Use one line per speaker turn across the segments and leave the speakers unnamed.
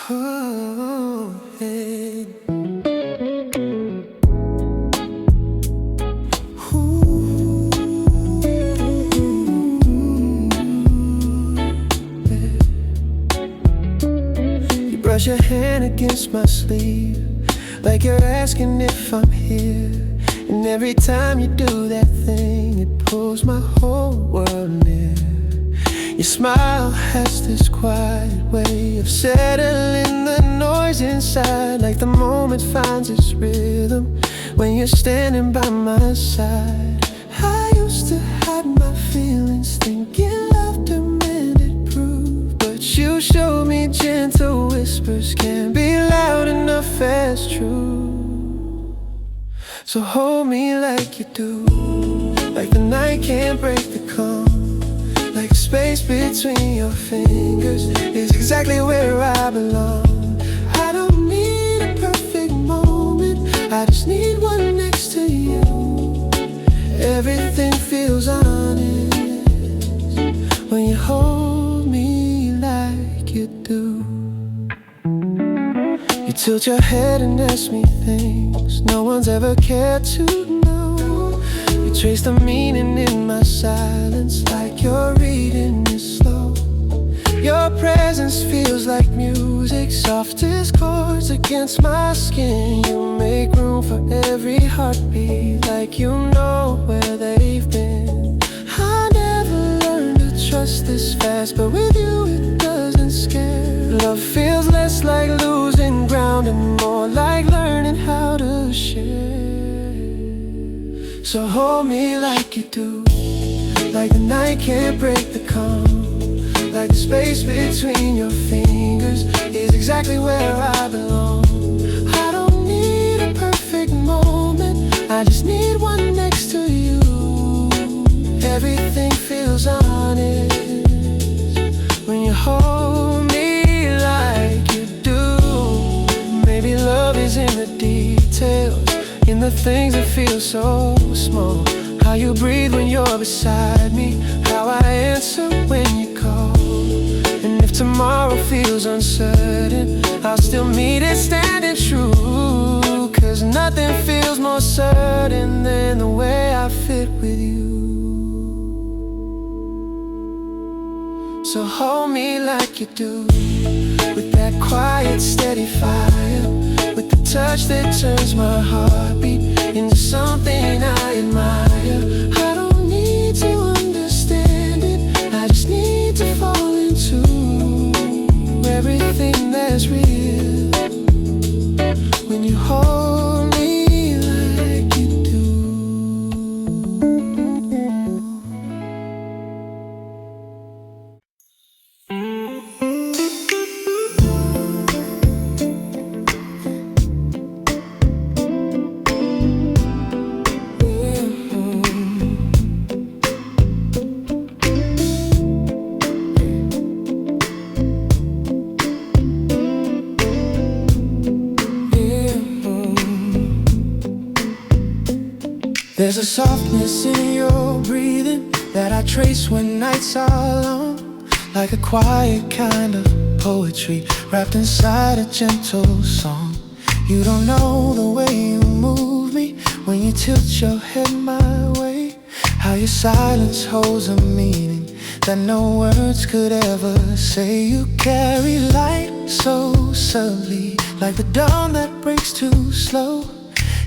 Oh, hey. Ooh, yeah. You brush your hand against my sleeve, like you're asking if I'm here. And every time you do that thing, it pulls my whole world near. Your smile has this quiet way of settling the noise inside, like the moment finds its rhythm when you're standing by my side. I used to hide my feelings, thinking love demanded proof, but you showed me gentle whispers can be loud enough as true. So hold me like you do, like the night can't break the calm. Like the space between your fingers is exactly where I belong. I don't need a perfect moment, I just need one next to you. Everything feels honest when you hold me like you do. You tilt your head and ask me things no one's ever cared to know. You trace the meaning in my silence, like you're reading it slow. Your presence feels like music, soft as chords against my skin. You make room for every heartbeat, like you know where they've been. I never learned to trust this fast, but with you it doesn't scare. Love feels less like losing ground and more like learning how to share. So hold me like you do, like the night can't break the calm. Like the space between your fingers is exactly where I belong. I don't need a perfect moment, I just need one next to you. Everything feels honest when you hold me like you do. Maybe love is in the details, in the things that feel so small. How you breathe when you're beside me, how I answer when you call. And if tomorrow feels uncertain, I'll still meet it standing true. Cause nothing feels more certain than the way I fit with you. So hold me like you do, with that quiet steady fire, with the touch that turns my heartbeat into something I admire. I don't need to understand it, I just need to fall into everything that's real when you hold me like you do. There's a softness in your breathing that I trace when nights are long, like a quiet kind of poetry wrapped inside a gentle song. You don't know the way you move me when you tilt your head my way, how your silence holds a meaning that no words could ever say. You carry light so subtly, like the dawn that breaks too slow.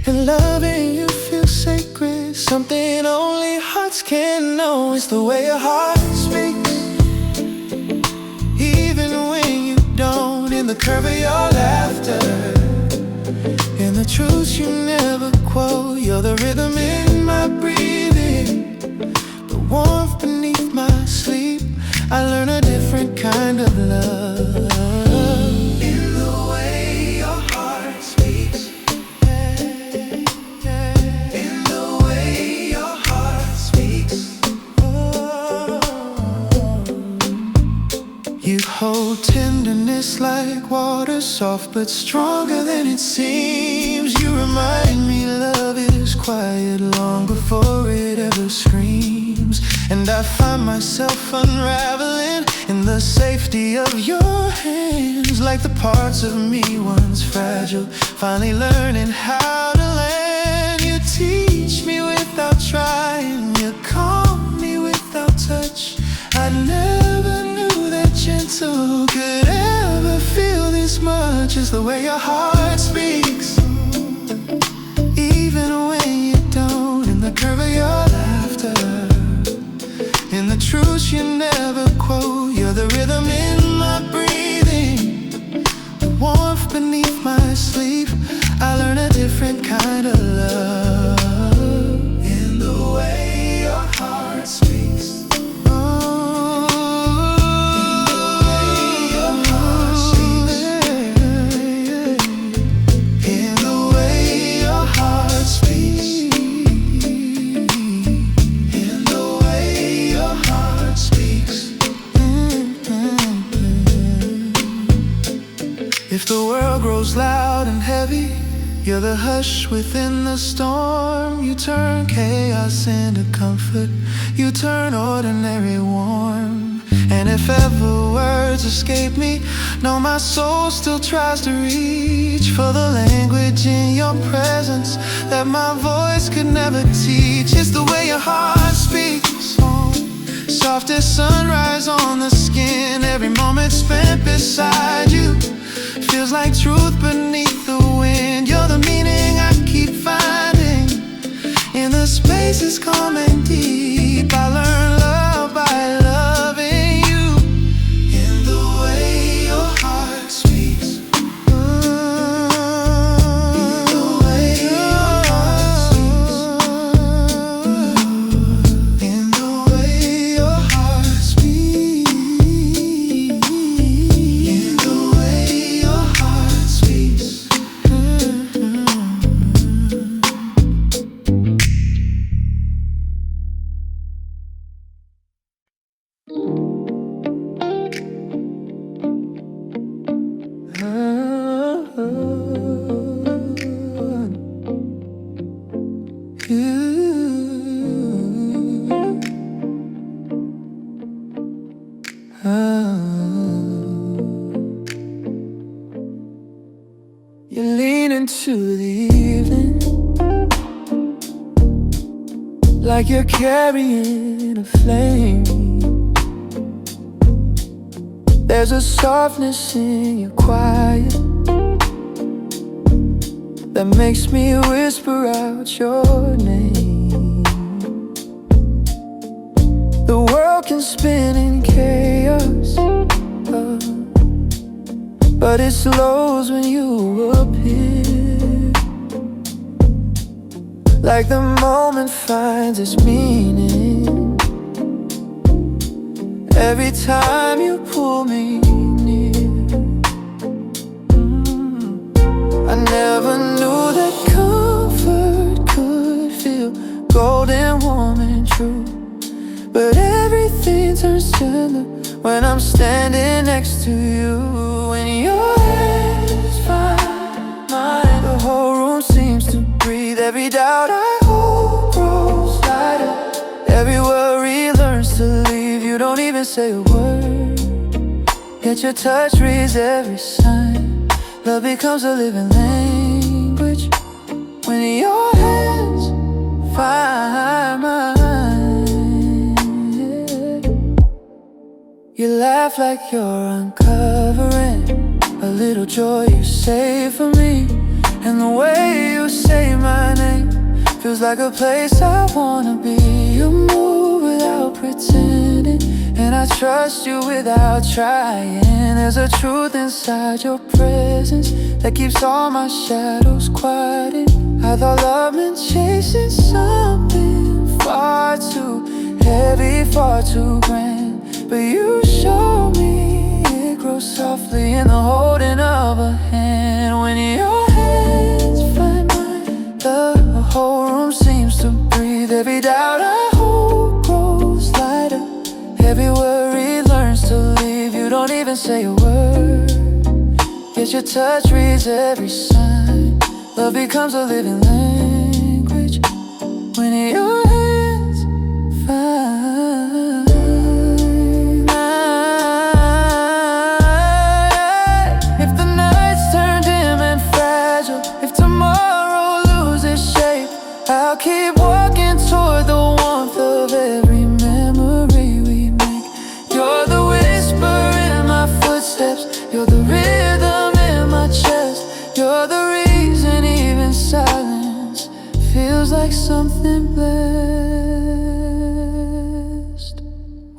And loving you feels sacred, something only hearts can know. It's the way your heart speaks, even when you don't. In the curve of your laughter, in the truths you never quote. You're the rhythm in my breathing, the warmth beneath my sleep. I learn a different kind of love. You hold tenderness like water, soft but stronger than it seems. You remind me love is quiet long before it ever screams. and I find myself unraveling in the safety of your hands, like the parts of me once fragile, finally learning how to land. You teach me without trying, you calm me without touch. I never knew that gentle could ever feel this much. It's the way your heart speaks, even when you don't, in the curve of your laughter, in the truths you never quote. You're the rhythm in my breathing, the warmth beneath my sleep. I learn a different kind of love in the way your heart speaks. If the world grows loud and heavy, you're the hush within the storm. You turn chaos into comfort, you turn ordinary warm. And if ever words escape me, no, my soul still tries to reach for the language in your presence that my voice could never teach. It's the way your heart speaks, soft as sunrise on the skin. Every moment spent beside you feels like truth beneath the wind. You're the meaning I keep finding in the spaces calm and deep. I learn love by loving you, in the way your heart speaks. In the way your heart speaks. In the way your heart speaks. In the way your heart speaks. You lean into the evening like you're carrying a flame. There's a softness in your quiet that makes me whisper out your name. The world can spin in chaos, but it slows when you appear, like the moment finds its meaning every time you pull me near. I never knew that comfort could feel golden, warm and true, but everything turns tender when I'm standing next to you. When your hands find mine, the whole room seems to breathe. Every doubt I hold grows lighter, every worry learns to leave. You don't even say a word, yet your touch reads every sign. Love becomes a living language when your hands find mine. You laugh like you're uncovering a little joy you save for me. And the way you say my name feels like a place I wanna be. You move without pretending, and I trust you without trying. There's a truth inside your presence that keeps all my shadows quieted. I thought love meant chasing something far too heavy, far too grand, but you show me it grows softly in the holding of a hand. When your hands find mine, the whole room seems to breathe. Every doubt I hold grows lighter, every worry learns to leave. You don't even say a word, yet your touch reads every sign. Love becomes a living language when your hands find You're the rhythm in my chest. You're the reason even silence feels like something blessed.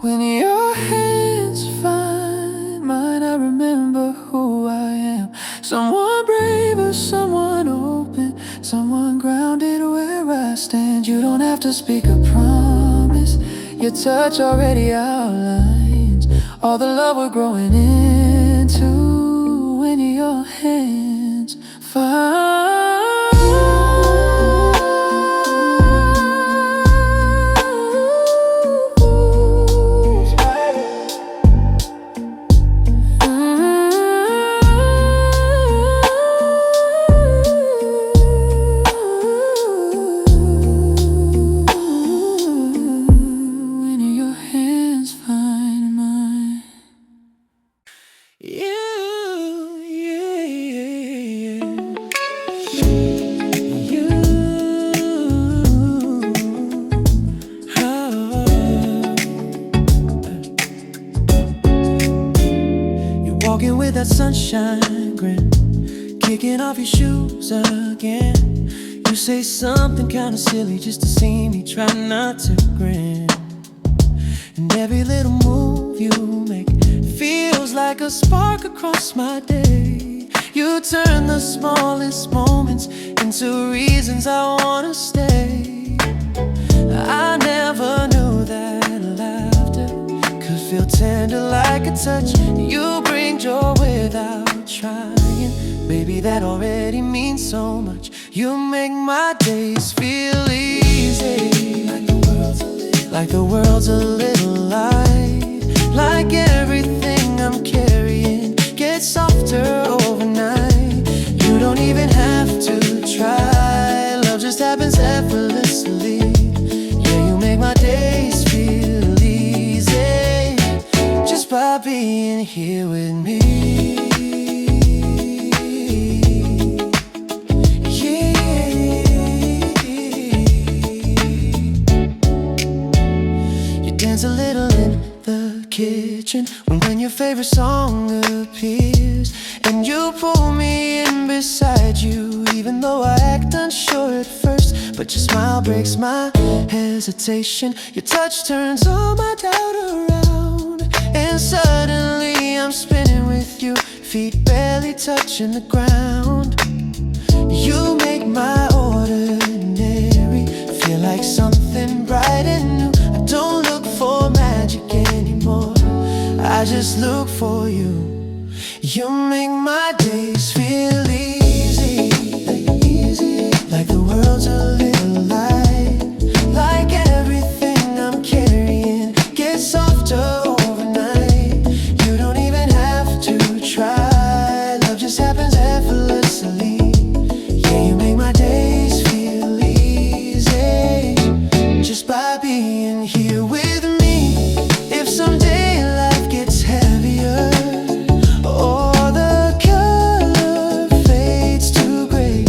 When your hands find mine, I remember who I am. Someone brave or someone open, someone grounded where I stand. You don't have to speak a promise, your touch already outlines all the love we're growing into. When your hands find walking with that sunshine grin, kicking off your shoes again. You say something kinda silly just to see me try not to grin. And every little move you make feels like a spark across my day. You turn the smallest moments into reasons I wanna stay. I never knew that laughter could feel tender like a touch. You bring joy without trying, baby, that already means so much. You make my days feel easy, like the world's a little light, like everything I'm carrying gets softer overnight. You don't even have to try, love just happens effortlessly. Yeah, you make my days feel easy just by being here with me. A little in the kitchen when your favorite song appears, and you pull me in beside you, even though I act unsure at first. But your smile breaks my hesitation, your touch turns all my doubt around, and suddenly I'm spinning with you, feet barely touching the ground. You make my ordinary feel like something bright and new. I don't look for magic anymore, I just look for you. You make my days feel easy, like the world's a little light, like everything I'm carrying gets softer overnight. You don't even have to try, love just happens effortlessly. Yeah, you make my days feel easy just by being here with me. If someday life gets heavier or the color fades to gray,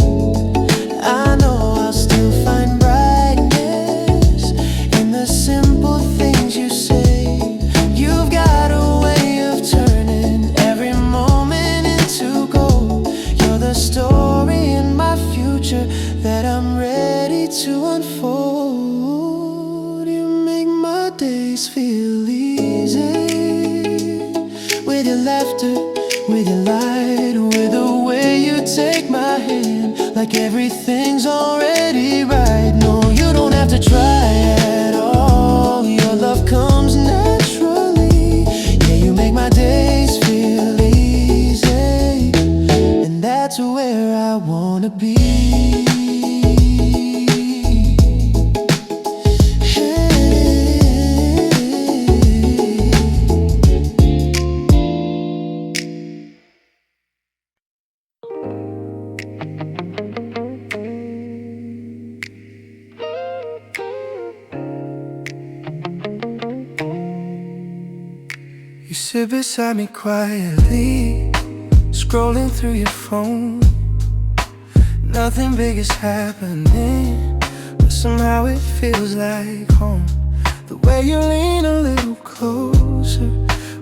I know I'll still find brightness in the simple things you say. You've got a way of turning every moment into gold. You're the story in my future that I'm ready to unfold. You make my days feel easy, with your laughter, with your light, with the way you take my hand, like everything's already right. No, you don't have to try at all, your love comes naturally. Yeah, you make my days feel easy, and that's where I wanna be. You sit beside me quietly, scrolling through your phone. Nothing big is happening, but somehow it feels like home. The way you lean a little closer,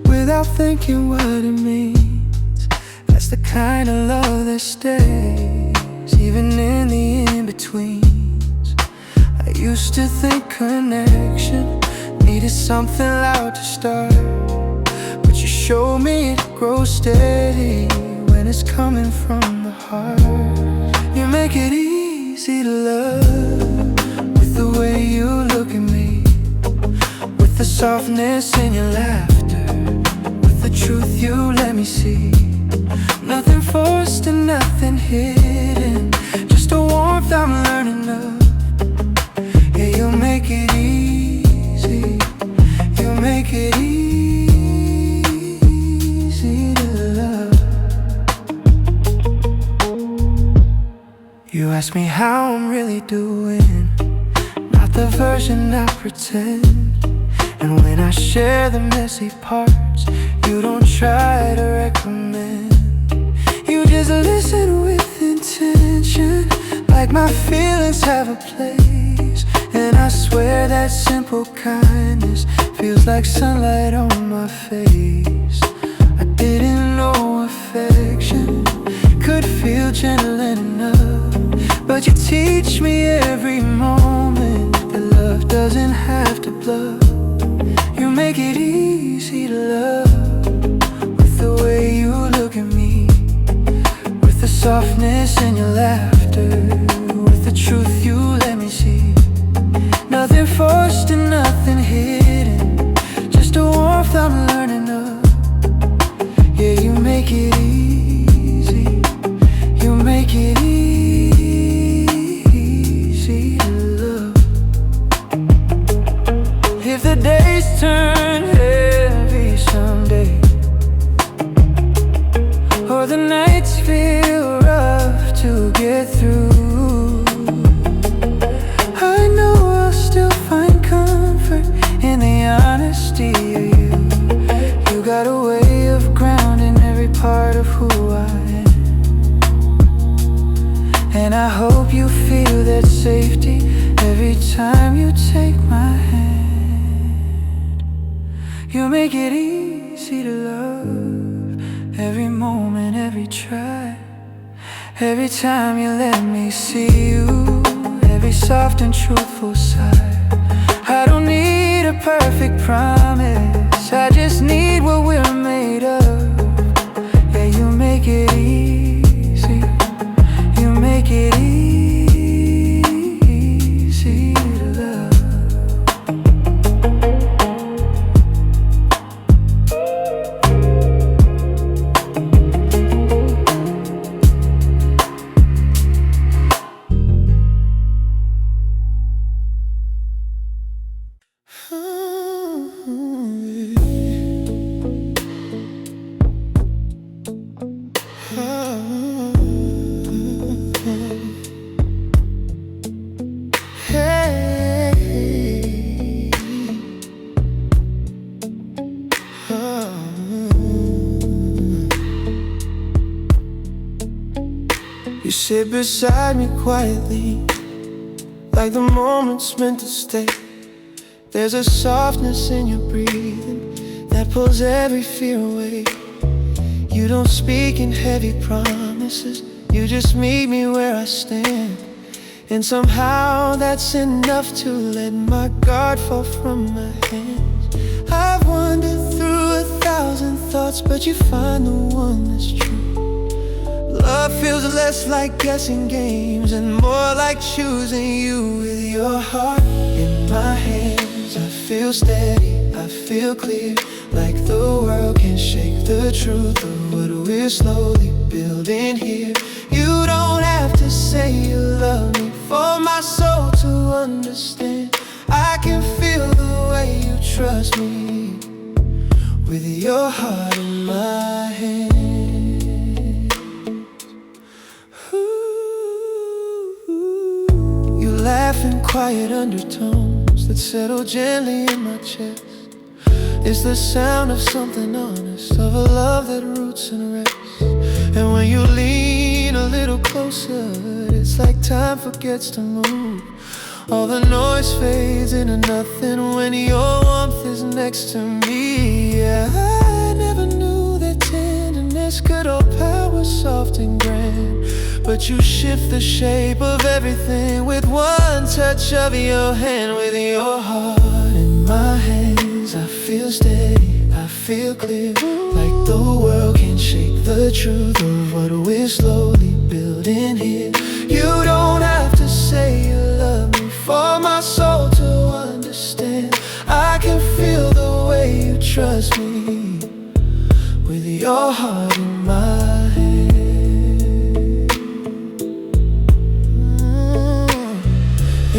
without thinking what it means. kind of love that stays, even in the in-betweens. I used to think connection needed something loud to start, but you showed me it grows steady when it's coming from the heart. You make it easy to love with the way you look at me, with the softness in your laughter, with the truth you let me see. Nothing forced and nothing hidden, just a warmth I'm learning of. Yeah, you make it easy, you make it easy to love. You ask me how I'm really doing, not the version I pretend. And when I share the messy parts, you don't try to recommend. You just listen with intention, like my feelings have a place. And I swear that simple kindness feels like sunlight on my face. I didn't know affection could feel gentle enough, but you teach me every moment that love doesn't have to bluff. You make it easy to love with the way you look at me, with the softness in your laughter, with the truth you let me see. Nothing forced and nothing hidden, just a warmth I'm learning of. Yeah, you make it easy, you make it easy to love. If the days turn heavy someday, or the nights feel rough to get through, I know I'll still find comfort in the honesty of you. You got a way of grounding every part of who I am, and I hope you feel that safety every time you take my hand. You make it easy to love, every moment, every try, every time you let me see you, every soft and truthful side. I don't need a perfect promise, I just need what we're made of. Yeah, you make it easy, you make it easy to love. You sit beside me quietly, like the moment's meant to stay. There's a softness in your breathing that pulls every fear away. You don't speak in heavy promises, you just meet me where I stand. And somehow that's enough to let my guard fall from my hands. I've wandered through 1,000 thoughts, but you find the one that's true. Love feels less like guessing games and more like choosing you. With your heart in my hands, I feel steady, I feel clear, like the world can shake the truth of what we're slowly building here. You don't have to say you love me for my soul to understand. I can feel the way you trust me, with your heart in my hand. You laugh in quiet undertones that settle gently in my chest. It's the sound of something honest, of a love that roots and rests. And when you lean a little closer, it's like time forgets to move. All the noise fades into nothing when your warmth is next to me. Yeah, I never knew that tenderness this good old power, soft and grand. But you shift the shape of everything with one touch of your hand. With your heart in my hands, I feel steady, I feel clear, like the world can shake the truth of what we're slowly building here. You don't have to say you love me for my soul to understand. I can feel the way you trust me, with your heart in my hand.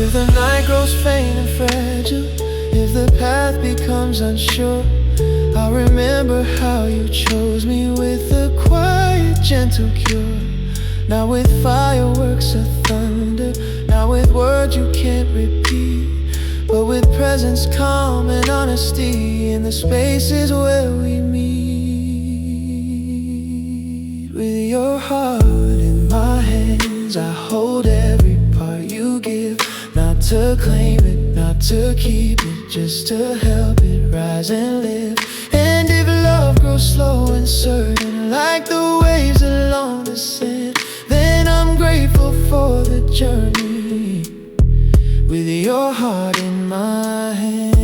If the night grows faint and fragile, if the path becomes unsure, I'll remember how you chose me with a quiet, gentle cure. Not with fireworks or thunder, not with words you can't repeat, but with presence, calm, and honesty in the spaces where we meet. With your heart in my hands, I hold every part you give. Not to claim it, not to keep it, just to help it rise and live. And if love grows slow and certain, like the waves along the sand, then I'm grateful for the journey, with your heart in my hands.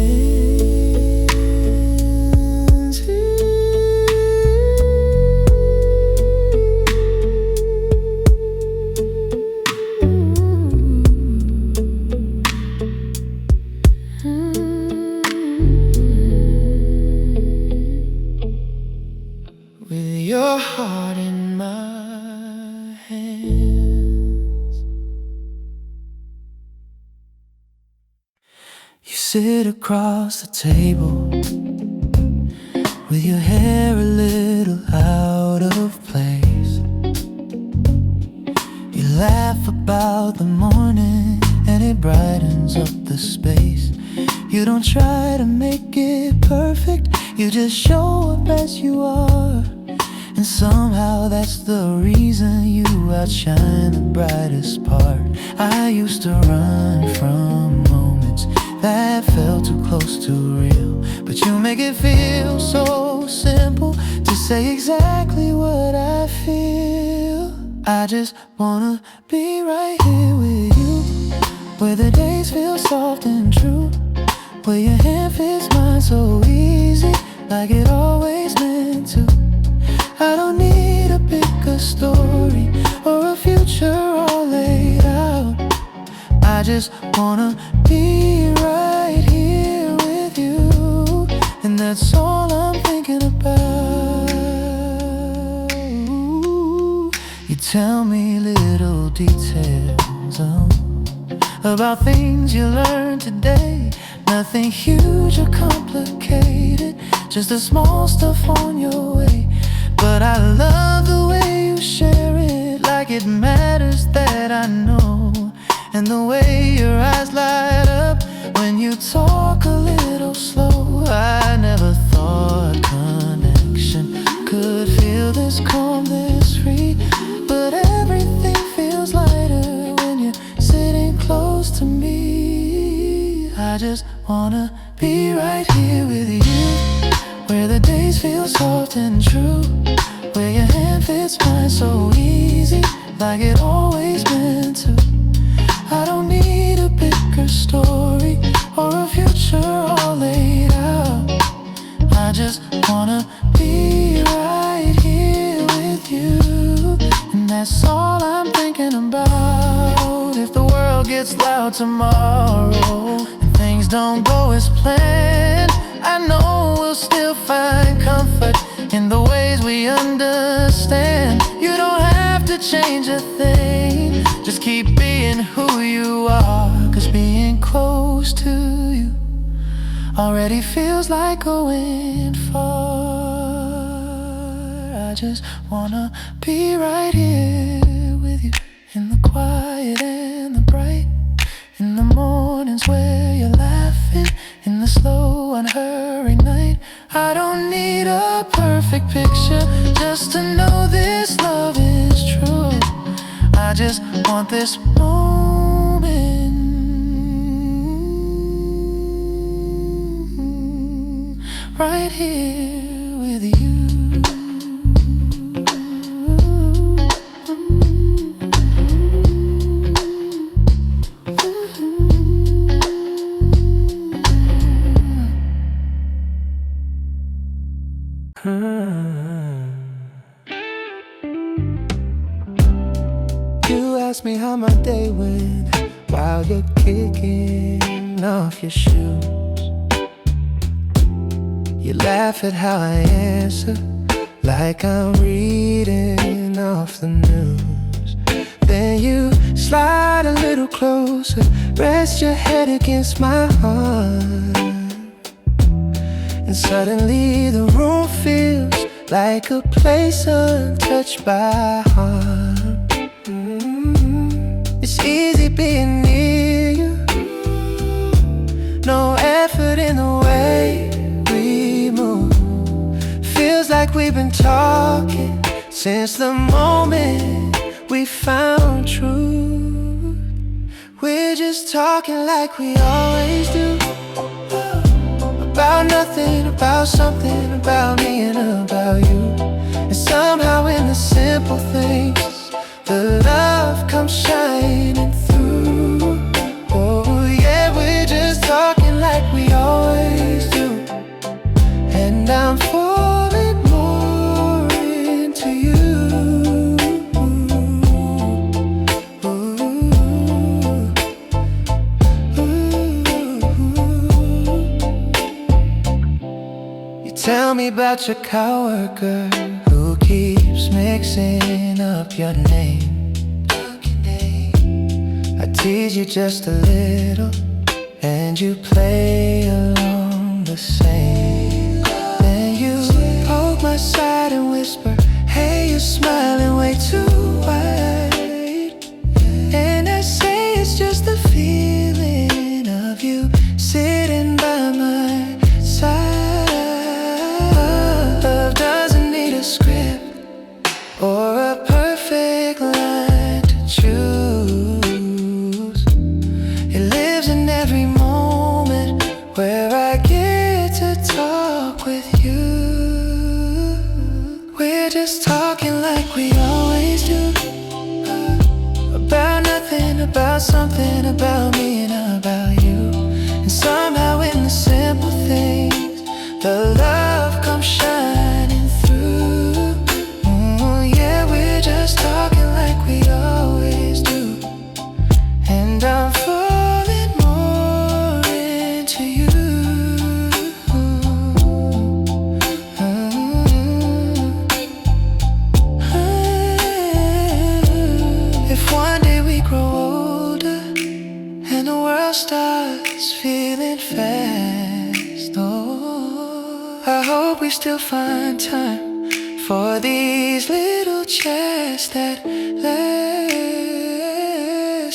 With your heart in my hands. You sit across the table with your hair a little out of place. You laugh about the morning and it brightens up the space. You don't try to make it perfect, you just show up as you are. And somehow that's the reason you outshine the brightest part. I used to run from moments that felt too close to real, but you make it feel so simple to say exactly what I feel. I just wanna be right here with you, where the days feel soft and true, where your hand fits mine so easy, like it always meant to. I don't need a bigger story or a future all laid out. I just wanna be right here with you, and that's all I'm thinking about. You tell me little details about things you learned today. Nothing huge or complicated, just the small stuff on your way. But I love the way you share it, like it matters that I know. And the way your eyes light up when you talk a little slow. I never thought connection could feel this calm, this free, but everything feels lighter when you're sitting close to me. I just wanna be right here with you, where the days feel soft and true, where your hand fits mine so easy, like it always meant to. I don't need a bigger story or a future all laid out. I just wanna be right here with you, and that's all I'm thinking about. If the world gets loud tomorrow and things don't go as planned, I know we'll still find comfort in the ways we understand. You don't have to change a thing, just keep being who you are. 'Cause being close to you already feels like going far. I just wanna be right here with you, in the quiet and the bright, in the mornings where you're laughing, in the slow unhurried night. I don't need a perfect picture just to know this love is true. I just want this moment right here with you. ask me how my day went while you're kicking off your shoes. You laugh at how I answer, like I'm reading off the news. Then you slide a little closer, rest your head against my heart, and suddenly the room feels like a place untouched by harm. It's easy being near you, no effort in the way we move. Feels like we've been talking since the moment we found truth. We're just talking like we always do, about nothing, about something, about me and about you. And somehow in the simple things, the love comes shining through. Oh yeah, we're just talking like we always do. And I'm falling more into you. Tell me about your coworker who keeps mixing up your name. I tease you just a little, and you play along the same. Then you poke my side and whisper, hey, you're smiling way too wide. And I say it's just the feeling of you sitting by my side. Or a perfect line to choose. It lives in every moment where I get to talk with you. We're just talking like we always do, about nothing, about something, about me and about you. And somehow in the simple things, the love comes shining through. Just talking like we always do. And I'm falling more into you. If one day we grow older and the world starts feeling fast, oh, I hope we still find time for these little chats that last.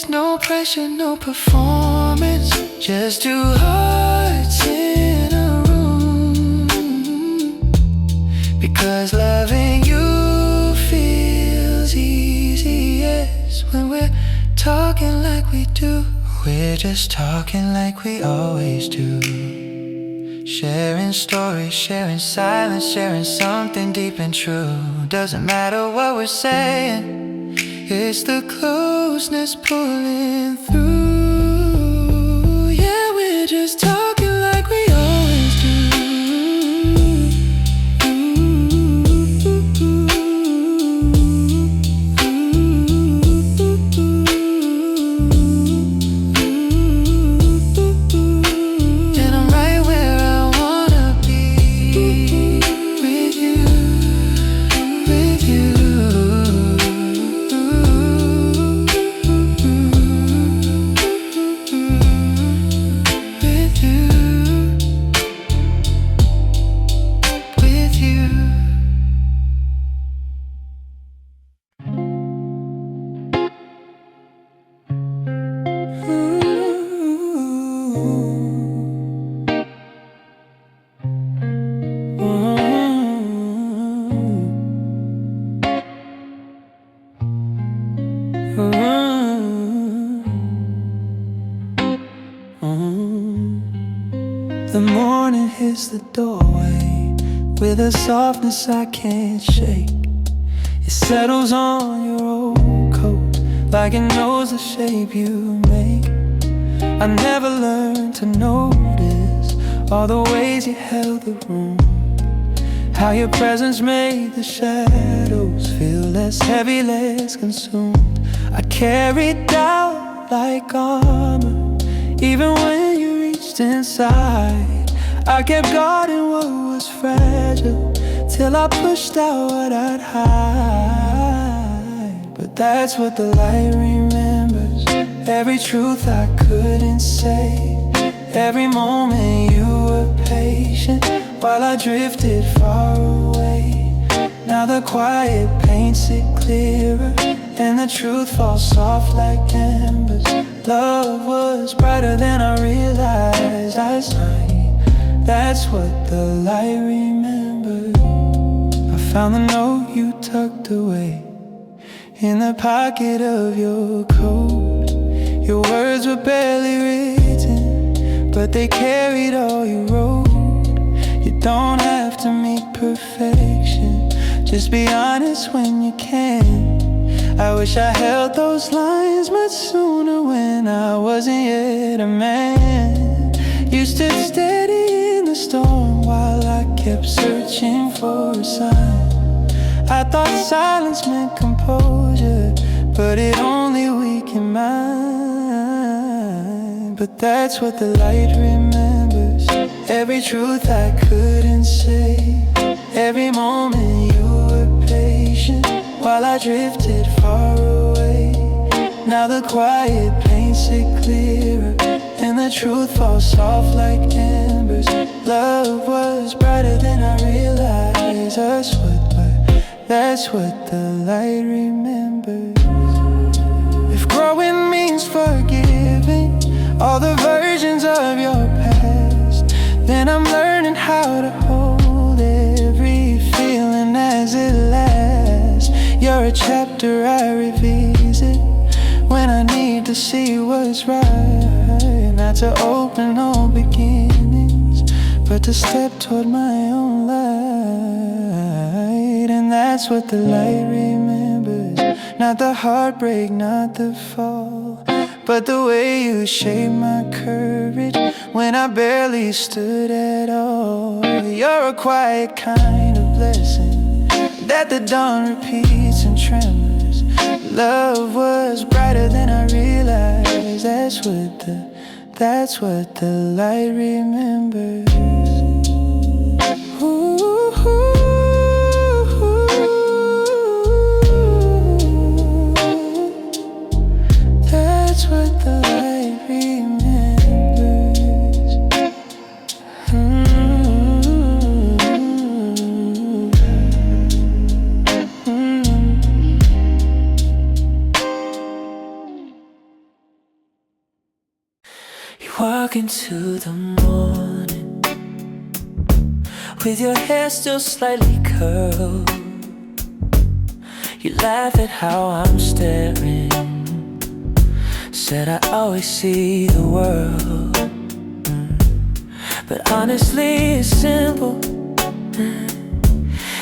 No pressure, no performance, just two hearts in a room. Because loving you feels easiest when we're talking like we do. We're just talking like we always do. Sharing stories, sharing silence, sharing something deep and true. Doesn't matter what we're saying, it's the closeness pulling through. Yeah, we're just talking like we always do. The morning hits the doorway with a softness I can't shake. It settles on your old coat like it knows the shape you make. I never learned to notice all the ways you held the room, how your presence made the shadows feel less heavy, less consumed. I carried doubt like armor, even when you reached inside. I kept guarding what was fragile, till I pushed out what I'd hide. But that's what the light remembers, every truth I couldn't say, every moment you were patient while I drifted far away. Now the quiet paints it clearer, and the truth falls soft like embers. Love was brighter than I realized last night. That's what the light remembers. I found the note you tucked away in the pocket of your coat. Your words were barely written, but they carried all you wrote. You don't have to meet perfection, just be honest when you can. I wish I held those lines much sooner, when I wasn't yet a man. You stood steady in the storm while I kept searching for a sign. I thought silence meant composure, but it only weakened mine. But that's what the light remembers, every truth I couldn't say, every moment you were patient while I drifted far away. Now the quiet paints it clearer, and the truth falls soft like embers. Love was brighter than I realized. That's what the light remembers. If growing means forgiving all the versions of your past, then I'm learning how to hold every feeling as it lasts. You're a chapter I revisit when I need to see what's right. Not to open old beginnings, but to step toward my own light. And that's what the light remembers, not the heartbreak, not the fall, but the way you shaped my courage when I barely stood at all. You're a quiet kind of blessing that the dawn repeats and tremors. Love was brighter than I realized. That's what the light remembers. Ooh, that's what the light remembers. You walk into the morning with your hair still slightly curled. You laugh at how I'm staring, said I always see the world. But honestly it's simple,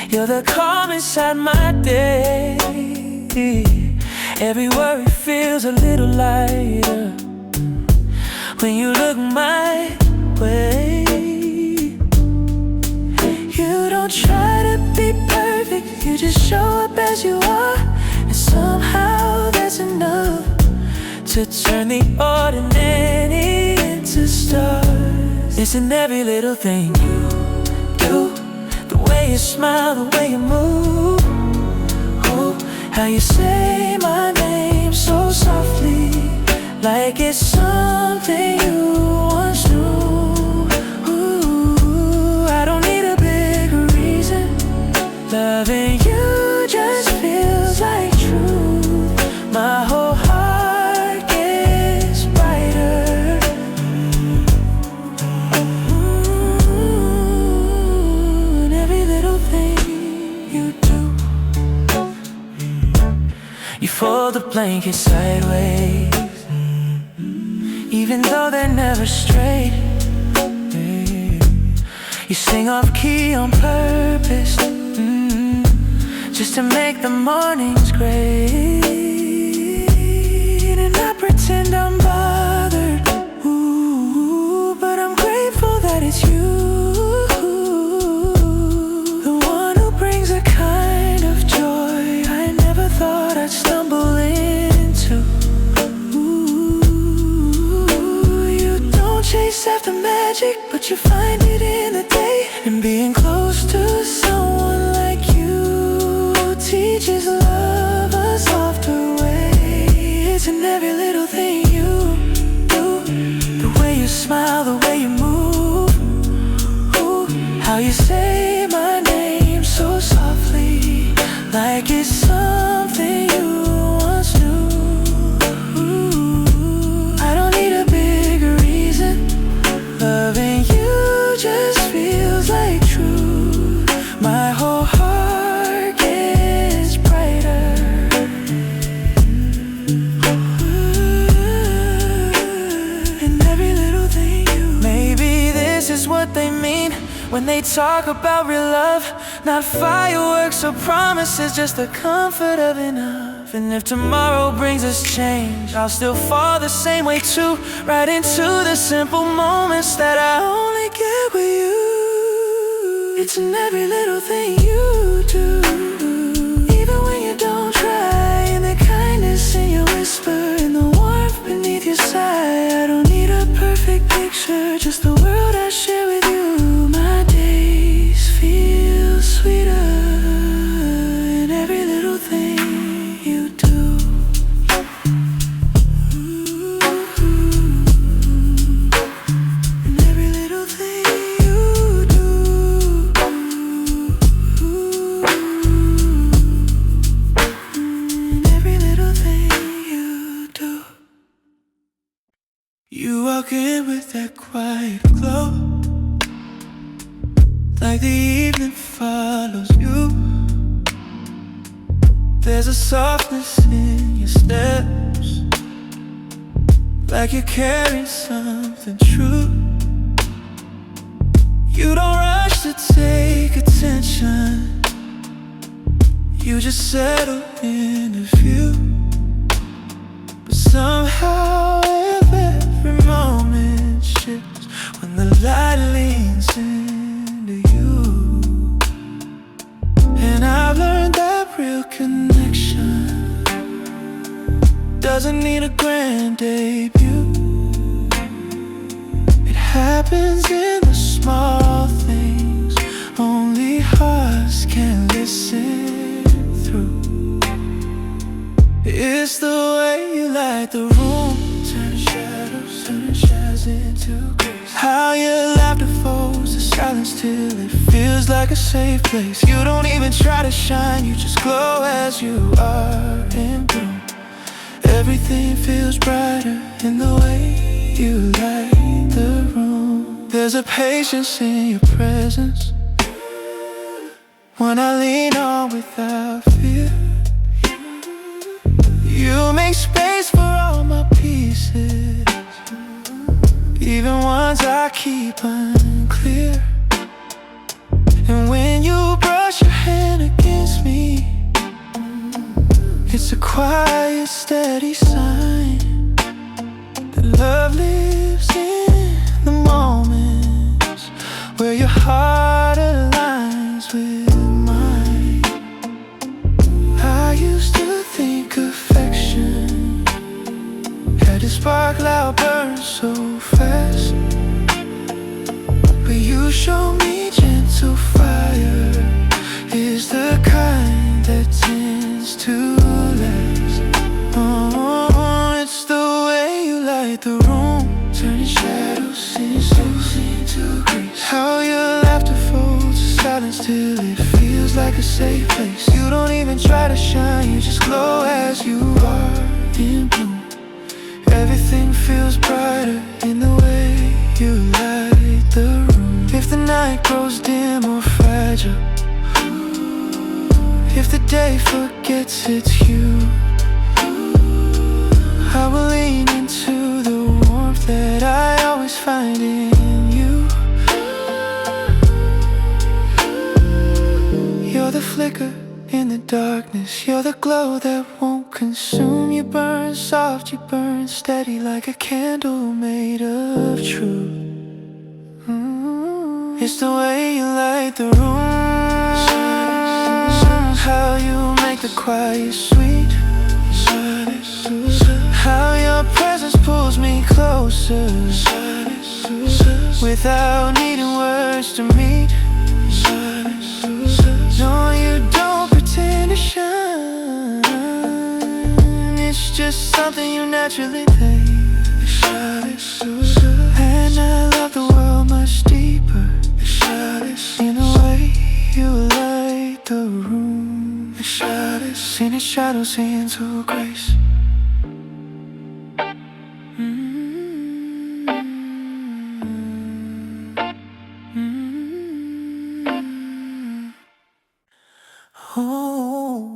you're the calm inside my day. Every worry feels a little lighter when you look my way. You don't try to be perfect, you just show up as you are, and somehow that's enough to turn the ordinary into stars. It's in every little thing you do, the way you smile, the way you move. Oh, how you say my name so softly, like it's something you once knew. Ooh, I don't need a bigger reason. Loving you just feels like truth. My whole heart gets brighter. And every little thing you do. You fold the blanket sideways, even though they're never straight. You sing off key on purpose, just to make the mornings great. And I pretend I'm bothered, ooh, but I'm grateful that it's you, the one who brings a kind of joy I never not stumble into. Ooh, you don't chase after magic, but you find it in the day. And being close to someone like you teaches love a softer way. It's in every little thing you do, the way you smile, the way you move. Ooh, how you say my name so softly, like it's something you once knew. Ooh, I don't need a bigger reason. Loving you just feels like truth. My whole heart gets brighter. Ooh, in every little thing you. Maybe this is what they mean when they talk about real love. Not fireworks or promises, just the comfort of enough. And if tomorrow brings us change, I'll still fall the same way too. Right into the simple moments that I only get with you. It's in every little thing you do, even when you don't try. In the kindness in your whisper, in the warmth beneath your sigh. I don't need a perfect picture, just the world I share with you. My days feel sweeter in every little thing you do. In every little thing you do. In every little thing you do. You walk in with that quiet glow, like the evening follows you. There's a softness in your steps, like you're carrying something true. You don't rush to take attention, you just settle in a view. But somehow every moment shifts when the light leans into you. And I've learned that real connection doesn't need a grand debut. It happens in the small things only hearts can listen through. It's the way you light the room, turning shadows into grace. How your laughter folds the silence till it feels like a safe place. You don't even try to shine, you just glow as you are in bloom. Everything feels brighter in the way you light the room. There's a patience in your presence, when I lean on without fear. You make space for all my pieces, even ones I keep unclear. And when you brush your hand against me, it's a quiet, steady sign that love lives in the moments where your heart aligns with mine. I used to think affection had to spark loud, burn so fast, but you show me gentle fire is the kind that tends to last. Oh, it's the way you light the room, turning shadows into grace. How your laughter folds the silence till it feels like a safe place. You don't even try to shine, you just glow as you are in bloom. Everything feels brighter in the way you light the room. If the night grows dim or fragile, if the day forgets it's you, I will lean into the warmth that I always find in you. You're the flicker in the darkness, you're the glow that won't consume. You burn soft, you burn steady, like a candle made of truth. It's the way you light the room, how you make the quiet sweet. without needing words to meet. No, you don't pretend to shine. It's just something you naturally think. And I love the world much deeper in the way you light the room. In its shadows into grace. Oh,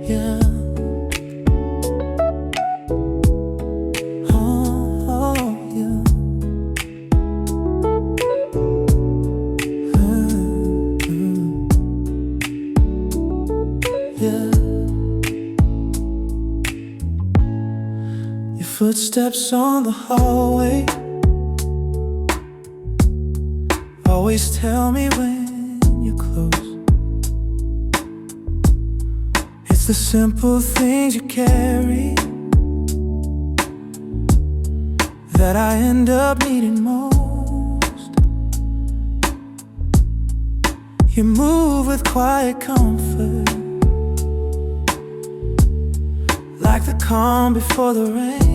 yeah. Oh, yeah. Yeah. Your footsteps on the hallway always tell me when you're close. It's the simple things you carry that I end up needing most. You move with quiet comfort, like the calm before the rain.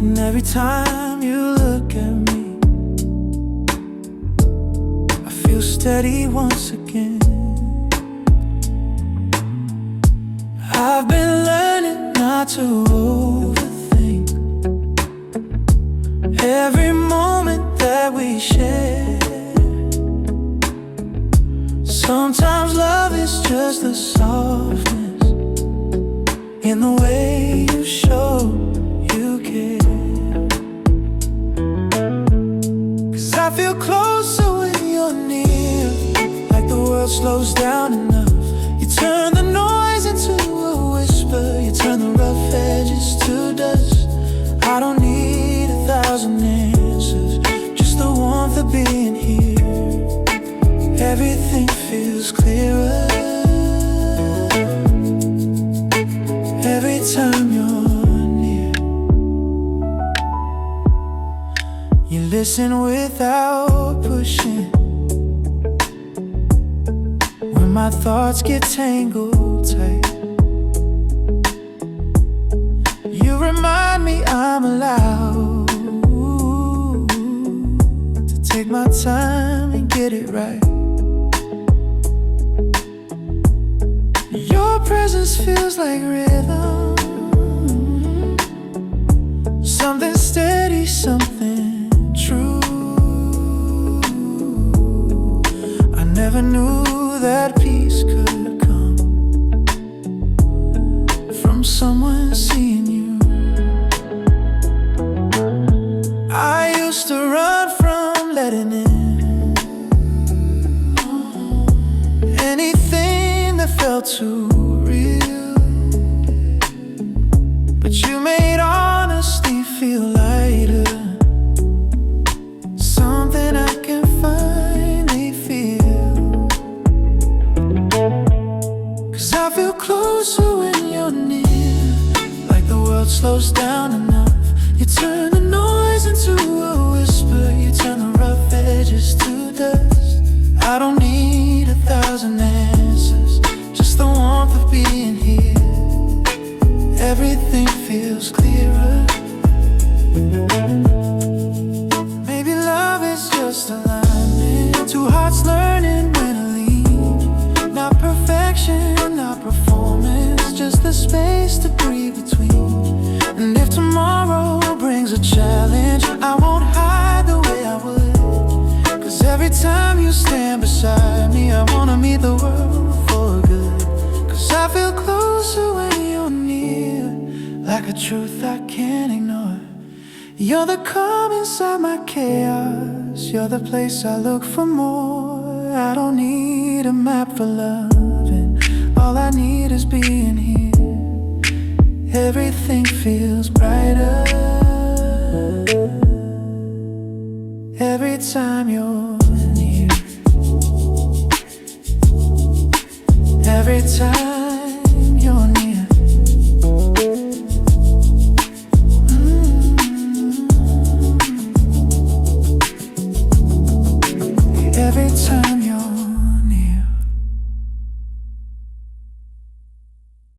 And every time you look at me, I feel steady once again. I've been learning not to overthink every moment that we share. Sometimes love is just the softness in the way you show you care. I feel closer when you're near, like the world slows down enough. You turn the noise into a whisper, you turn the rough edges to dust. I don't need 1,000 answers, just the warmth of being here. Everything feels clearer every time you're near. You listen without pushing when my thoughts get tangled tight. You remind me I'm allowed to take my time and get it right. Your presence feels like rhythm, something steady, something true. I never knew that peace could come from someone seeing you. I used to run from letting in anything that felt too real, but you made honesty feel lighter, something I can finally feel. 'Cause I feel closer when you're near, like the world slows down enough. You turn the noise into a whisper, you turn the rough edges to dust. I don't need 1,000 answers, just the warmth of being here. Everything feels clearer. Maybe love is just alignment, two hearts learning when to leave. Not perfection, not performance, just the space to breathe between. And if tomorrow brings a challenge, I won't hide the way I would. 'Cause every time you stand beside me, I wanna meet the world for good. 'Cause I feel closer when you're near, like a truth I can't ignore. You're the calm inside my chaos, you're the place I look for more. I don't need a map for loving, all I need is being here. Everything feels brighter every time you're near. Every time